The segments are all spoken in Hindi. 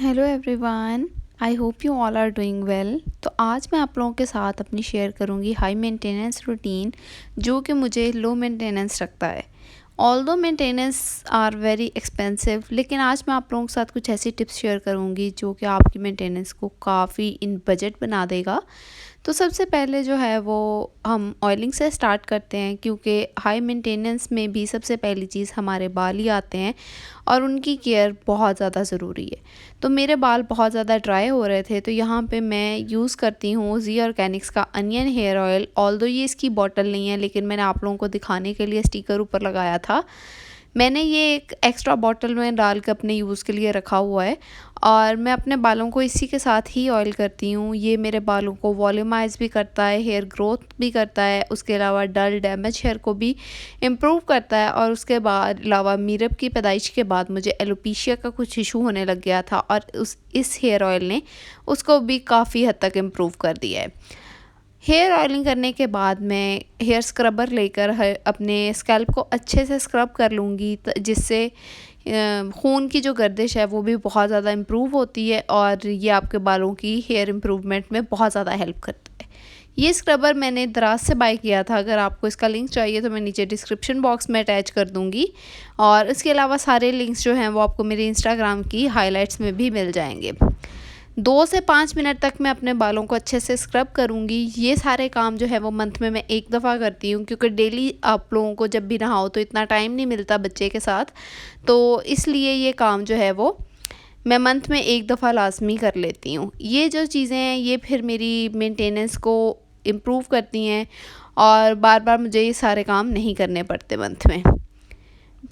Hello everyone, I hope you all are doing well. तो आज मैं आप लोगों के साथ अपनी शेयर करूंगी हाई मेंटेनेंस रूटीन जो कि मुझे लो मेंटेनेंस रखता है। Although maintenance are very expensive, लेकिन आज मैं आप लोगों के साथ कुछ ऐसी टिप्स शेयर करूंगी जो कि आपकी मेंटेनेंस को काफ़ी इन बजट बना देगा। तो सबसे पहले जो है वो हम ऑयलिंग से स्टार्ट करते हैं, क्योंकि हाई मेंटेनेंस में भी सबसे पहली चीज़ हमारे बाल ही आते हैं और उनकी केयर बहुत ज़्यादा ज़रूरी है। तो मेरे बाल बहुत ज़्यादा ड्राई हो रहे थे, तो यहाँ पे मैं यूज़ करती हूँ जी ऑर्गेनिक्स का अनियन हेयर ऑयल। ऑल्दो ये इसकी बॉटल नहीं है, लेकिन मैंने आप लोगों को दिखाने के लिए स्टिकर ऊपर लगाया था। मैंने ये एक एक्स्ट्रा बॉटल में डाल के अपने यूज़ के लिए रखा हुआ है और मैं अपने बालों को इसी के साथ ही ऑयल करती हूँ। ये मेरे बालों को वॉल्यूमाइज भी करता है, हेयर ग्रोथ भी करता है, उसके अलावा डल डैमेज हेयर को भी इम्प्रूव करता है। और उसके बाद अलावा मीरब की पैदाइश के बाद मुझे एलोपेशिया का कुछ इशू होने लग गया था और इस हेयर ऑयल ने उसको भी काफ़ी हद तक इम्प्रूव कर दिया है। हेयर ऑयलिंग करने के बाद मैं हेयर स्क्रबर लेकर अपने स्कैल्प को अच्छे से स्क्रब कर लूँगी, जिससे खून की जो गर्दिश है वो भी बहुत ज़्यादा इम्प्रूव होती है और ये आपके बालों की हेयर इम्प्रूवमेंट में बहुत ज़्यादा हेल्प करता है। ये स्क्रबर मैंने दराज से बाय किया था। अगर आपको इसका लिंक चाहिए तो मैं नीचे डिस्क्रिप्शन बॉक्स में अटैच कर दूँगी और इसके अलावा सारे लिंक्स जो हैं वो आपको मेरे इंस्टाग्राम की हाइलाइट्स में भी मिल जाएंगे। 2 से 5 मिनट तक मैं अपने बालों को अच्छे से स्क्रब करूँगी। ये सारे काम जो है वो मंथ में मैं एक दफ़ा करती हूँ, क्योंकि डेली आप लोगों को जब भी नहाओ तो इतना टाइम नहीं मिलता बच्चे के साथ, तो इसलिए ये काम जो है वो मैं मंथ में एक दफ़ा लाजमी कर लेती हूँ। ये जो चीज़ें हैं ये फिर मेरी मेंटेनेंस को इम्प्रूव करती हैं और बार बार मुझे ये सारे काम नहीं करने पड़ते मंथ में।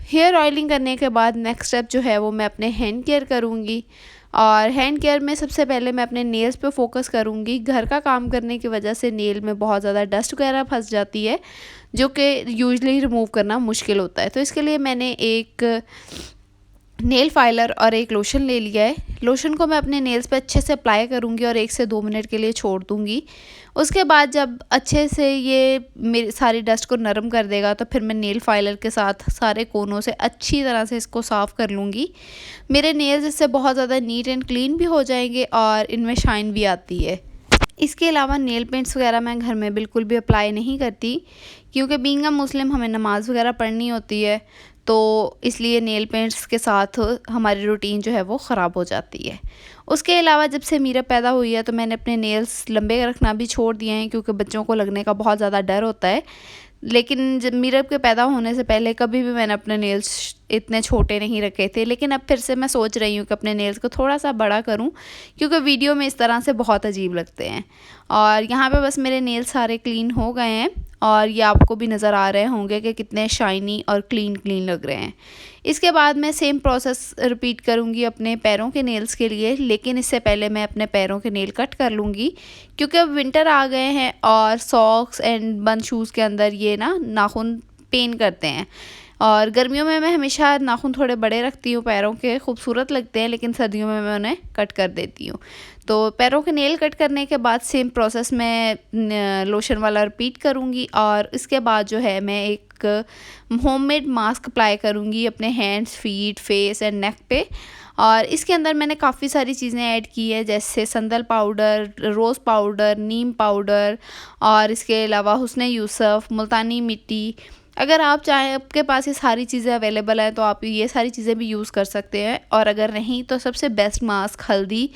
हेयर ऑयलिंग करने के बाद नेक्स्ट स्टेप जो है वो मैं अपने हैंड केयर करूँगी और हैंड केयर में सबसे पहले मैं अपने नेल्स पे फोकस करूँगी। घर का काम करने की वजह से नेल में बहुत ज़्यादा डस्ट वगैरह फंस जाती है, जो कि यूजुअली रिमूव करना मुश्किल होता है। तो इसके लिए मैंने एक नेल फाइलर और एक लोशन ले लिया है। लोशन को मैं अपने नेल्स पे अच्छे से अप्लाई करूँगी और 1 से 2 मिनट के लिए छोड़ दूँगी। उसके बाद जब अच्छे से ये मेरी सारी डस्ट को नरम कर देगा तो फिर मैं नेल फाइलर के साथ सारे कोनों से अच्छी तरह से इसको साफ़ कर लूँगी। मेरे नेल्स इससे बहुत ज़्यादा नीट एंड क्लीन भी हो जाएंगे और इनमें शाइन भी आती है। इसके अलावा नेल पेंट्स वगैरह मैं घर में बिल्कुल भी अप्लाई नहीं करती, क्योंकि बीइंग अ मुस्लिम हमें नमाज़ वगैरह पढ़नी होती है, तो इसलिए नेल पेंट्स के साथ हमारी रूटीन जो है वो ख़राब हो जाती है। उसके अलावा जब से मीरा पैदा हुई है तो मैंने अपने नेल्स लंबे रखना भी छोड़ दिए हैं, क्योंकि बच्चों को लगने का बहुत ज़्यादा डर होता है। लेकिन जब मीरब के पैदा होने से पहले कभी भी मैंने अपने नेल्स इतने छोटे नहीं रखे थे, लेकिन अब फिर से मैं सोच रही हूँ कि अपने नेल्स को थोड़ा सा बड़ा करूँ, क्योंकि वीडियो में इस तरह से बहुत अजीब लगते हैं। और यहाँ पे बस मेरे नेल्स सारे क्लीन हो गए हैं और ये आपको भी नज़र आ रहे होंगे कि कितने शाइनी और क्लीन क्लीन लग रहे हैं। इसके बाद मैं सेम प्रोसेस रिपीट करूँगी अपने पैरों के नेल्स के लिए, लेकिन इससे पहले मैं अपने पैरों के नेल कट कर लूँगी, क्योंकि अब विंटर आ गए हैं और सॉक्स एंड बंद शूज़ के अंदर ये नाखून पेन करते हैं। और गर्मियों में मैं हमेशा नाखून थोड़े बड़े रखती हूँ पैरों के, खूबसूरत लगते हैं, लेकिन सर्दियों में मैं उन्हें कट कर देती हूँ। तो पैरों के नेल कट करने के बाद सेम प्रोसेस मैं लोशन वाला रिपीट करूँगी और इसके बाद जो है मैं एक होममेड मास्क अप्लाई करूँगी अपने hands, feet, face and neck पे। और इसके अंदर मैंने काफ़ी सारी चीज़ें ऐड की है, जैसे संदल पाउडर, रोज़ पाउडर, नीम पाउडर और इसके अलावा हुस्न यूसुफ, मुल्तानी मिट्टी। अगर आप चाहें, आपके पास ये सारी चीज़ें अवेलेबल हैं तो आप ये सारी चीज़ें भी यूज़ कर सकते हैं, और अगर नहीं तो सबसे बेस्ट मास्क हल्दी,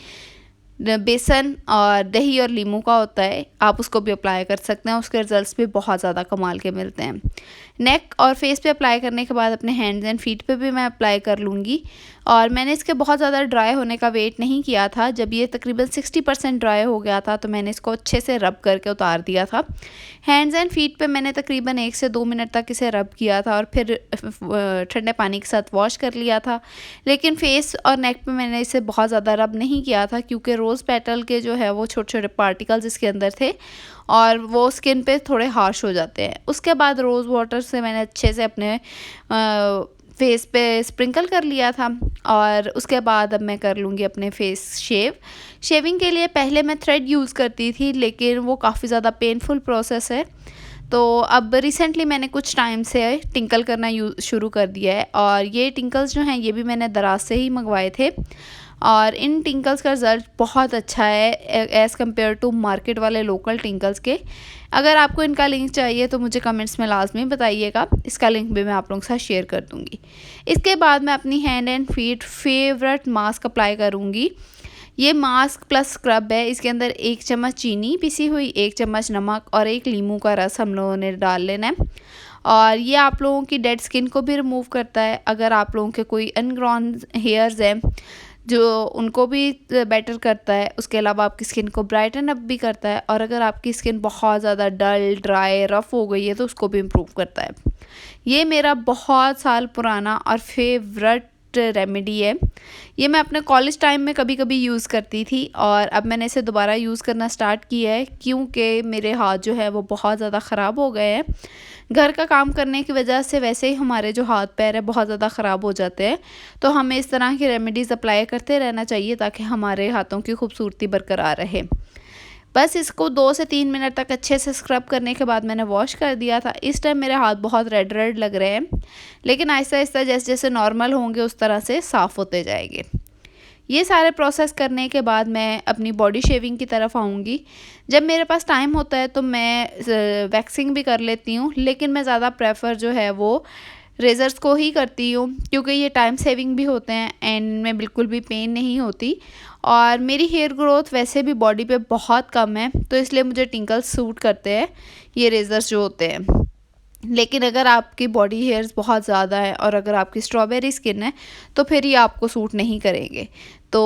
बेसन और दही और लीमू का होता है, आप उसको भी अप्लाई कर सकते हैं। उसके रिजल्ट्स भी बहुत ज़्यादा कमाल के मिलते हैं। नेक और फेस पे अप्लाई करने के बाद अपने हैंड्स एंड फीट पे भी मैं अप्लाई कर लूँगी। और मैंने इसके बहुत ज़्यादा ड्राई होने का वेट नहीं किया था। जब ये तकरीबन 60% ड्राई हो गया था तो मैंने इसको अच्छे से रब करके उतार दिया था। हैंड्स एंड फीट पे मैंने तकरीबन 1 से 2 मिनट तक इसे रब किया था और फिर ठंडे पानी के साथ वॉश कर लिया था। लेकिन फेस और नेक पे मैंने इसे बहुत ज़्यादा रब नहीं किया था, क्योंकि रोज़ पेटल के जो है वो छोटे छोटे पार्टिकल्स इसके अंदर थे और वो स्किन पे थोड़े हार्श हो जाते हैं। उसके बाद रोज़ वाटर से मैंने अच्छे से अपने फेस पे स्प्रिंकल कर लिया था और उसके बाद अब मैं कर लूँगी अपने फेस शेविंग के लिए पहले मैं थ्रेड यूज़ करती थी, लेकिन वो काफ़ी ज़्यादा पेनफुल प्रोसेस है। तो अब रिसेंटली मैंने कुछ टाइम से टिंकल करना शुरू कर दिया है और ये टिंकल्स जो हैं ये भी मैंने दराज से ही मंगवाए थे और इन टिंकल्स का रिज़ल्ट बहुत अच्छा है एज़ कम्पेयर टू मार्केट वाले लोकल टिंकल्स के। अगर आपको इनका लिंक चाहिए तो मुझे कमेंट्स में लाजमी बताइएगा, इसका लिंक भी मैं आप लोगों के साथ शेयर कर दूँगी। इसके बाद मैं अपनी hand and feet favourite mask apply करूँगी। ये मास्क प्लस स्क्रब है, इसके अंदर 1 चम्मच चीनी पिसी हुई, 1 चम्मच नमक और 1 नींबू का रस हम लोगों ने डाल लेना है। और ये आप लोगों की डेड स्किन को भी रिमूव करता है। अगर आप लोगों के कोई अनग्रोन हेयर्स हैं जो उनको भी बेटर करता है। उसके अलावा आपकी स्किन को ब्राइटन अप भी करता है, और अगर आपकी स्किन बहुत ज़्यादा डल, ड्राई, रफ़ हो गई है तो उसको भी इम्प्रूव करता है। ये मेरा बहुत साल पुराना और फेवरेट रेमेडी है। ये मैं अपने कॉलेज टाइम में कभी कभी यूज़ करती थी, और अब मैंने इसे दोबारा यूज़ करना स्टार्ट किया है क्योंकि मेरे हाथ जो है वो बहुत ज़्यादा ख़राब हो गए हैं। घर का काम करने की वजह से वैसे ही हमारे जो हाथ पैर है बहुत ज़्यादा ख़राब हो जाते हैं, तो हमें इस तरह की रेमेडीज़ अप्लाई करते रहना चाहिए ताकि हमारे हाथों की खूबसूरती बरकरार रहे। बस इसको 2 से 3 मिनट तक अच्छे से स्क्रब करने के बाद मैंने वॉश कर दिया था। इस टाइम मेरे हाथ बहुत रेड रेड लग रहे हैं, लेकिन आहिस्ता आहिस्ता जैसे जैसे नॉर्मल होंगे उस तरह से साफ़ होते जाएंगे। ये सारे प्रोसेस करने के बाद मैं अपनी बॉडी शेविंग की तरफ आऊँगी। जब मेरे पास टाइम होता है तो मैं वैक्सिंग भी कर लेती हूँ, लेकिन मैं ज़्यादा प्रेफर जो है वो रेज़र्स को ही करती हूँ क्योंकि ये टाइम सेविंग भी होते हैं एंड में बिल्कुल भी पेन नहीं होती। और मेरी हेयर ग्रोथ वैसे भी बॉडी पे बहुत कम है, तो इसलिए मुझे टिंकल्स सूट करते हैं ये रेज़र्स जो होते हैं। लेकिन अगर आपकी बॉडी हेयर्स बहुत ज़्यादा है और अगर आपकी स्ट्रॉबेरी स्किन है तो फिर ये आपको सूट नहीं करेंगे। तो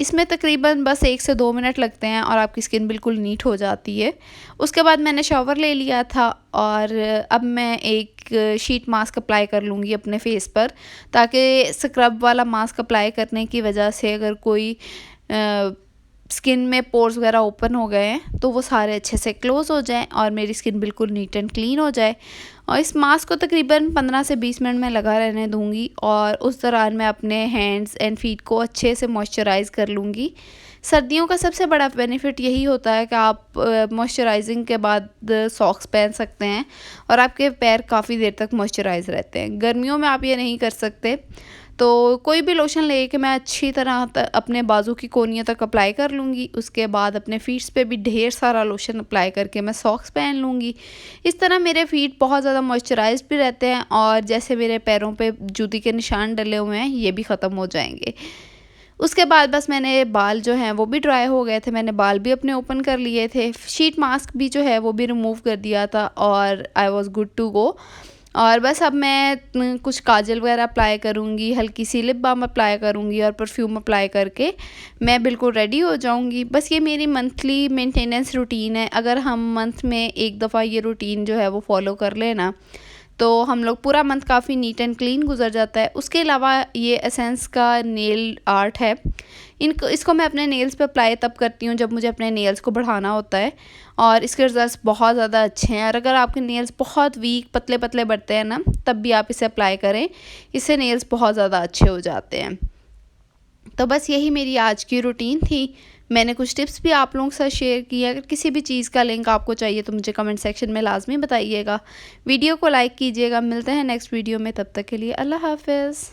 इसमें तकरीबन बस 1 से 2 मिनट लगते हैं और आपकी स्किन बिल्कुल नीट हो जाती है। उसके बाद मैंने शावर ले लिया था और अब मैं एक शीट मास्क अप्लाई कर लूँगी अपने फेस पर, ताकि स्क्रब वाला मास्क अप्लाई करने की वजह से अगर कोई स्किन में पोर्स वगैरह ओपन हो गए हैं तो वो सारे अच्छे से क्लोज़ हो जाएं और मेरी स्किन बिल्कुल नीट एंड क्लीन हो जाए। और इस मास्क को तकरीबन 15 से 20 मिनट में लगा रहने दूंगी, और उस दौरान मैं अपने हैंड्स एंड फीट को अच्छे से मॉइस्चराइज़ कर लूँगी। सर्दियों का सबसे बड़ा बेनिफिट यही होता है कि आप मॉइस्चराइजिंग के बाद सॉक्स पहन सकते हैं और आपके पैर काफ़ी देर तक मॉइस्चराइज रहते हैं। गर्मियों में आप ये नहीं कर सकते, तो कोई भी लोशन लेके मैं अच्छी तरह अपने बाजू की कोनियों तक अप्लाई कर लूँगी। उसके बाद अपने फीट्स पे भी ढेर सारा लोशन अप्लाई करके मैं सॉक्स पहन लूँगी। इस तरह मेरे फीट बहुत ज़्यादा मॉइस्चराइज्ड भी रहते हैं और जैसे मेरे पैरों पे जूती के निशान डले हुए हैं ये भी ख़त्म हो जाएंगे। उसके बाद बस मैंने बाल जो हैं वो भी ड्राई हो गए थे, मैंने बाल भी अपने ओपन कर लिए थे, शीट मास्क भी जो है वो भी रिमूव कर दिया था और I was good to go. और बस अब मैं कुछ काजल वगैरह अप्लाई करूँगी, हल्की सी लिप बाम अप्लाई करूँगी और परफ्यूम अप्लाई करके मैं बिल्कुल रेडी हो जाऊँगी। बस ये मेरी मंथली मेंटेनेंस रूटीन है। अगर हम मंथ में एक दफ़ा ये रूटीन जो है वो फॉलो कर लेना तो हम लोग पूरा मंथ काफ़ी नीट एंड क्लीन गुजर जाता है। उसके अलावा ये एसेंस का नेल आर्ट है, इसको मैं अपने नेल्स पे अप्लाई तब करती हूँ जब मुझे अपने नेल्स को बढ़ाना होता है, और इसके रिजल्ट्स बहुत ज़्यादा अच्छे हैं। और अगर आपके नेल्स बहुत वीक पतले पतले बढ़ते हैं ना, तब भी आप इसे अप्लाई करें, इससे नेल्स बहुत ज़्यादा अच्छे हो जाते हैं। तो बस यही मेरी आज की रूटीन थी। मैंने कुछ टिप्स भी आप लोगों के साथ शेयर किए। अगर किसी भी चीज़ का लिंक आपको चाहिए तो मुझे कमेंट सेक्शन में लाजमी बताइएगा। वीडियो को लाइक कीजिएगा। मिलते हैं नेक्स्ट वीडियो में, तब तक के लिए अल्लाह हाफ़िज़।